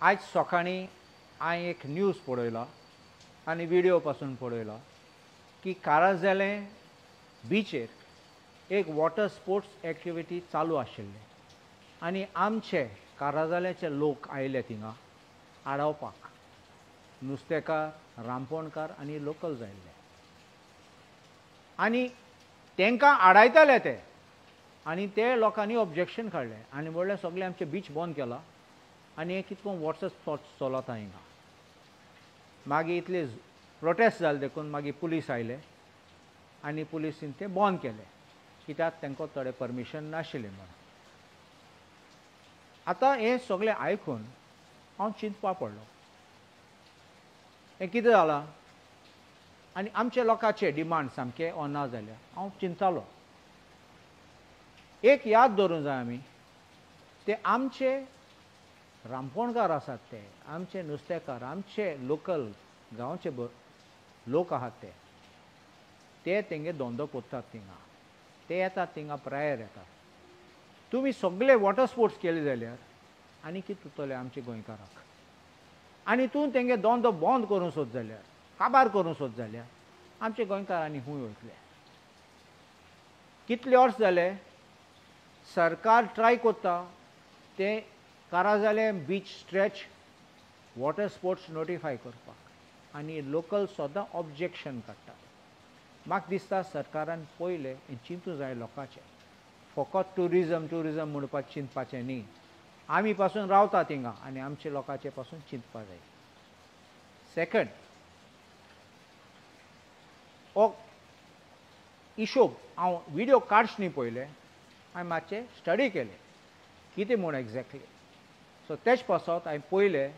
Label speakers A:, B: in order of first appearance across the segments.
A: आज सकाळी हांवें एक न्यूज पळयला आनी व्हिडिओ पासून पळयला की काराजाले बीचेर एक वॉटर स्पोर्ट्स एक्टिविटी चालू आशिल्ले आनी आमचे काराजालेचे लोक आयले थिंगा आडावपाक नुस्तेकार रांपोणकार आनी लोकल्स आयिल्ले आनी तांकां आडायताले ते आनी ते लोकांनी ऑब्जेक्शन काडलें आनी म्हणलें सगळें आमचें बीच बंद केलां आनी एक कितको वॉटर स्पोर्ट्स चलता हिंगा मागीर इतले प्रोटेस्ट जाले देखून मागीर पुलीस आयले आनी पुलिसीन ते बंद केले कित्याक तांकां थोडें परमिशन नाशिल्लें म्हणून आतां हें सगळें आयकून हांव चिंतपा पडलो हें कितें जालां आनी आमच्या लोकांचे डिमांड सामके ना जाल्यार हांव चिंततालो एक याद दवरूंक जाय आमी ते आमचे रांपोणकार आसात ते आमचे नुस्तेकार आमचे लोकल गांवचे लोक आहात ते तेंगे धंदो कोत्तात थिंगा ते येतात थिंगा प्रायर येतात तुमी सगळे वॉटर स्पोर्ट्स केले जाल्यार आनी कितें उरतलें आमचे गोंयकाराक आनी तूं तेंगे धंदो बंद करूं सोद जाल्यार काबार करूं सोद जाल्यार आमचे गोंयकार आनी खूंय वयतले कितले वर्स जाले सरकार ट्राय कोत्ता ते काराजाले beach stretch water sports notify करपाक आनी लोकल सुद्दां ऑब्जेक्शन काडटात म्हाका दिसता सरकारान पयलें हें चिंतूं जाय लोकांचें फकत टुरिजम म्हणपाक चिंतपाचें न्ही आमी पासून रावता थिंगा आनी आमचे लोकांचे पासून चिंतपा जाय सेकंड हो हिशोब हांव व्हिडिओ काडच न्ही पयले हांवें मातशें स्टडी केलें कितें म्हूण एक्झॅक्टली सो तेच पासत हांवें पयलें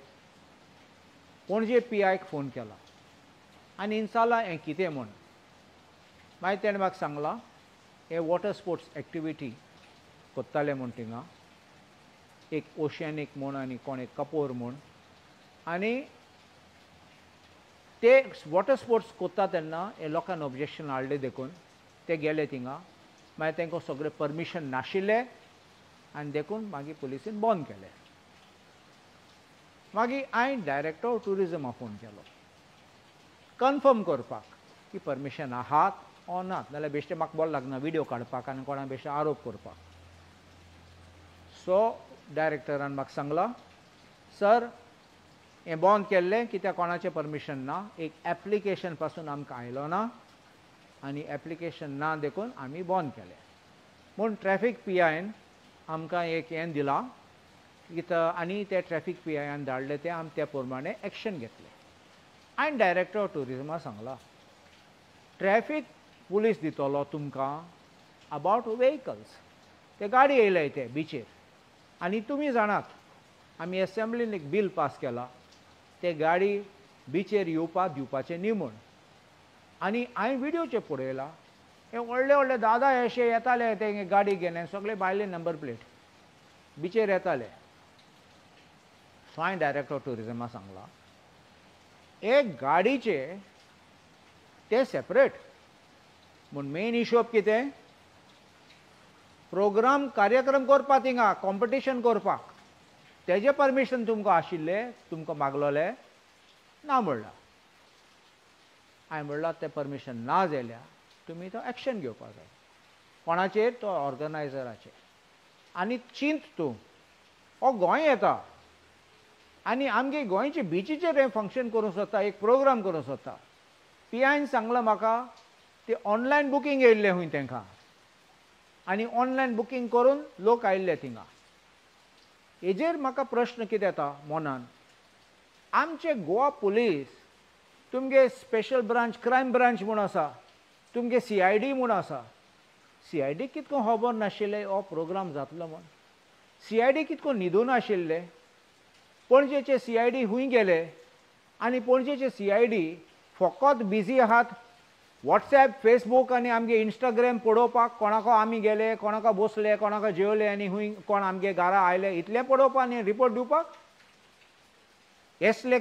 A: पणजे PIक फोन केला आनी विचारलां हें कितें म्हूण मागीर तेणें म्हाका सांगलां हे वॉटर स्पोर्ट्स एक्टिविटी कोत्ताले म्हूण थिंगा एक ओशनिक म्हूण आनी कोण एक कपोर म्हूण आनी ते वॉटर स्पोर्ट्स कोत्ता तेन्ना हे लोकांनी ऑब्जेक्शन हाडलें देखून ते गेले थिंगा मागीर तांकां सगळें परमिशन नाशिल्लें आनी देखून मागीर पुलिसीन बंद केलें मागीर हांवें डायरेक्टर ऑफ टुरिजमा फोन केलो कन्फर्म करपाक की परमिशन आहात ओ नात नाल्यार बेश्टें म्हाका बरें लागना व्हिडिओ काडपाक आनी कोणा बेश्टें आरोप करपाक सो डायरेक्टरान म्हाका सांगलां सर हें बंद केल्लें कित्याक कोणाचें परमिशन ना एक एप्लिकेशन पासून आमकां आयलो ना आनी एप्लिकेशन ना देखून आमी बंद केलें म्हूण ट्रॅफीक PIन आमकां एक हें दिलां आनी ते ट्रॅफीक PIन धाडले ते आमी त्या प्रमाणे एक्शन घेतलें हांवें डायरेक्टर ऑफ टुरिजमा सांगलां ट्रॅफीक पुलीस दितलो तुमकां अबावट व्हेकल्स ते गाडी येयले ते बिचेर आनी तुमी जाणात आमी एसेंब्लीन एक बील पास केला ते गाडी बिचेर येवपाक दिवपाचें न्ही म्हूण आनी हांवें व्हिडिओचे पळयला हे व्हडले व्हडले दादा अशे येताले ते गाडी घेवन सगळे भायले नंबर प्लेट बिचेर येताले सो हांवें डायरेक्टर ऑफ टुरिजमा सांगलां एक गाडीचे ते सेपरेट म्हूण मेन हिशोब कितें प्रोग्राम कार्यक्रम करपाक थिंगा कॉम्पिटिशन करपाक तेजें परमिशन तुमकां आशिल्लें तुमकां मागलोलें ना म्हणलां हांवें म्हणलां तें परमिशन ना जाल्यार तुमी तो एक्शन घेवपाक जाय कोणाचेर तो ऑर्गनायझराचेर आनी चिंत तूं हो गोंय येता आनी आमगे गोंयचे बिचीचेर हें फंक्शन करूंक सोदता एक प्रोग्राम करूंक सोदता PIन सांगलां म्हाका ते ऑनलायन बुकींग येयल्लें खूंय तांकां आनी ऑनलायन बुकींग करून लोक आयिल्ले थिंगा हेजेर म्हाका प्रश्न कितें येता मनान आमचे गोवा पुलीस तुमगे स्पेशल ब्रांच क्रायम ब्रांच म्हूण आसा तुमगे CID म्हूण आसा CID कितको खबर नाशिल्लें हो प्रोग्राम जातलो म्हूण CID कितको न्हिदून आशिल्ले पणजेचे CID खूंय गेले आनी पणजेचे CID फकत बिजी आहात WhatsApp Facebook आनी आमगे Instagram पळोवपाक कोणाको आमी गेले कोणाको बसले कोणाको जेवले आनी खूंय कोण आमगे घरा आयले इतलें पळोवपाक आनी रिपोर्ट दिवपाक असले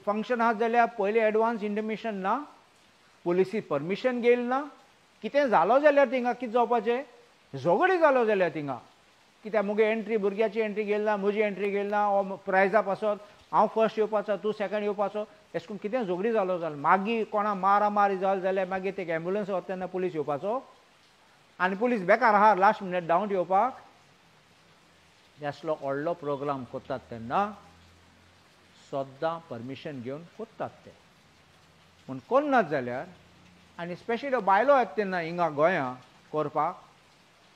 A: फंक्शन आहात जाल्यार पयलीं एडवान्स इंटिमेशन ना पुलिसी परमिशन घेयली ना कितें जालो जाल्यार थिंगा कितें जावपाचें झगडी जालो जाल्यार थिंगा कित्याक मुगे एंट्री भुरग्याची एंट्री गेली ना, म्हजी एंट्री गेली ना, ओ प्रायजा पासत हांव फर्स्ट येवपाचो, तूं सेकंड येवपाचो, अशें करून कितें झगडी जालो जाल्यार मागीर कोणा मारामारी जाली जाल्यार मागीर ते एम्ब्युलन्स वता तेन्ना पुलीस येवपाचो आनी पुलीस बेकार आहा लास्ट मिनट धांवून येवपाक. असलो व्हडलो प्रोग्राम करतात तेन्ना सद्दां परमिशन घेवन कोत्तात ते. पूण कोन्नात जाल्यार आनी स्पेशली बायलो येता तेन्ना हिंगा गोंयां करपाक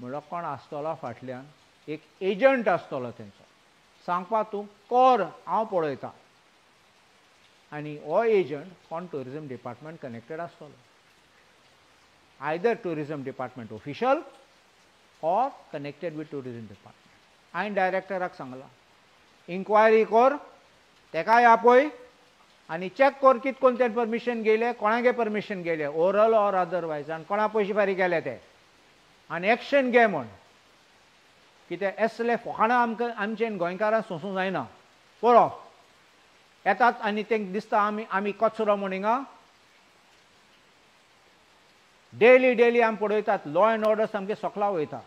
A: म्हणल्यार कोण आसतलो फाटल्यान एक एजंट आसतलो तेंचो सांगपा तूं कर हांव पळयतां. आनी हो एजंट कोण टुरिजम डिपार्टमेंट कनेक्टेड आसतलो. Either tourism department official or connected with tourism department. हांवें डायरेक्टराक सांगलां इन्क्वायरी कर, तेकाय आपय आनी चॅक कर कितें कोन्न तें परमिशन घेयलें, कोणागे परमिशन घेयलें, ओरल ऑर अदरवायज, आनी कोणा पयशे फारीक केले ते, आनी एक्शन घे म्हण. कित्याक असले फकाणां आमचें गोंयकारांक सोंसूं जायना. पळो येतात आनी तेंकां दिसता आमी कचरो म्हण हिंगा. डेली आमी पळयतात लॉ एंड ऑर्डर सामकें सकला वयता.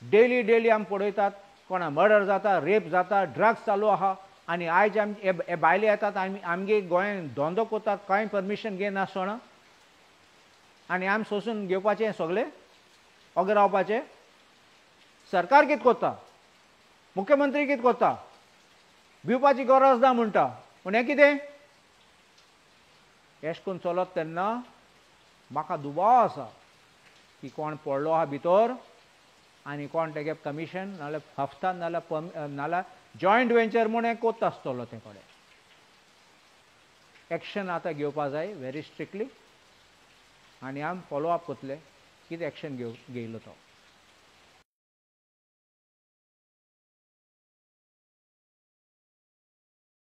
A: डेली आमी पळयतात कोणा मर्डर जाता, रेप जाता, ड्रग्स चालू आहा. आनी आयज हे बायले येतात आमगे गोंयांत धंदो करतात कांय परमिशन घेनासतना आनी आमी सोंसून घेवपाचें सगळें ओगे रावपाचें. सरकार कितें करता, मुख्यमंत्री कितें करता, भिवपाची गरज ना म्हणटा. पूण हें कितें अशें करून चलत तेन्ना म्हाका दुबाव आसा की कोण पडलो आहा भितर आनी कोण तेगे कमिशन नाल्यार हफ्ता नाल्यार जॉयंट वेंचर म्हूण हें कोत्ता आसतलो ते कडेन. एक्शन आतां घेवपा जाय व्हेरी स्ट्रिक्टली आनी आमी फॉलो अप करतले कितें एक्शन घेयलो तो.